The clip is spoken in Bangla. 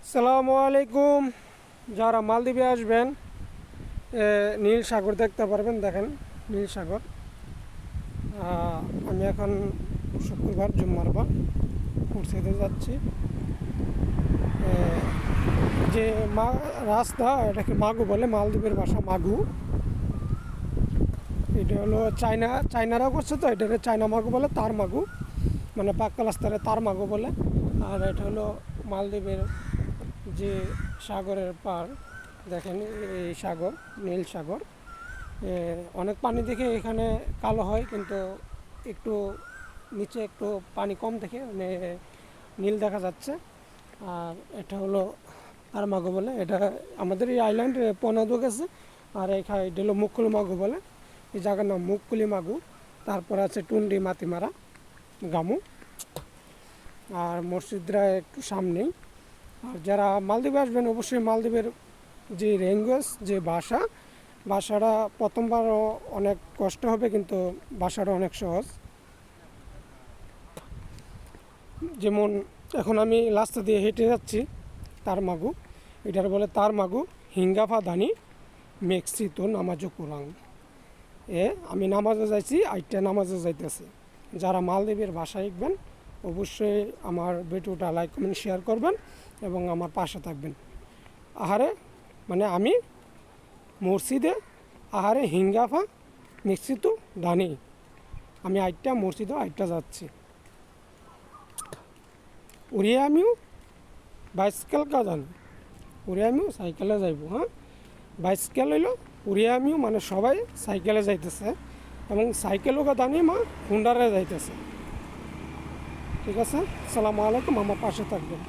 আসসালামু আলাইকুম। যারা মালদ্বীপে আসবেন নীল সাগর দেখতে পারবেন। দেখেন নীল সাগর। আমি এখন শুক্রবার জুম্মার বার কুর্সিতে যাচ্ছি। যে রাস্তা এটাকে মাগু বলে, মালদ্বীপের ভাষা মাগু। এটা হলো চায়নারাও করছে, তো এটা চায়না মাগু বলে, তার মাগু মানে পাক্কা রাস্তায় তার মাগু বলে। আর এটা হলো মালদ্বীপের যে সাগরের পার। দেখেন এই সাগর নীল সাগর। অনেক পানি দেখে এখানে কালো হয়, কিন্তু একটু নিচে একটু পানি কম দেখে মানে নীল দেখা যাচ্ছে। আর এটা হলো তারমাগো বলে। এটা আমাদের এই আইল্যান্ড পনাদু গেছে। আর এখানে এটা হলো মুকুল মাগু বলে। এই জায়গার নাম মুকুলি মাগু। তারপর আছে টুন্ডি মাতিমারা গামু। আর মসজিদরা একটু সামনেই। আর যারা মালদ্বীপে আসবেন অবশ্যই মালদ্বীপের যে ল্যাঙ্গুয়েজ, যে ভাষাটা প্রথমবারও অনেক কষ্ট হবে, কিন্তু ভাষাটা অনেক সহজ। যেমন এখন আমি রাস্তা দিয়ে হেঁটে যাচ্ছি তার মাগু, এটার বলে তার মাগু হিঙ্গাফা দানি মেক্সিতো নামাজো কুরাং। আমি নামাজে যাইছি, আইটা নামাজে যাইতেছি। যারা মালদ্বীপের ভাষা শিখবেন অবশ্যই আমার ভিডিওটা লাইক কমেন্ট শেয়ার করবেন এবং আমার পাশে থাকবেন। আহারে মানে আমি মসজিদে আহারে হিঙ্গাফা মেক্সিতো দানি, আমি আইটা মসজিদে আইটা যাচ্ছি। উড়িয়ে আমিও বাইসাইকেল জানি, উড়িয়ে আমিও সাইকেলে যাইব। হ্যাঁ, বাইসাইকেল হইল উড়িয়ে আমিও মানে সবাই সাইকেলে যাইতেছে, এবং সাইকেলও দানি মা হুন্ডারে যাইতেছে। ঠিক আছে, আসসালামু আলাইকুম, আমার পাশে থাকবেন।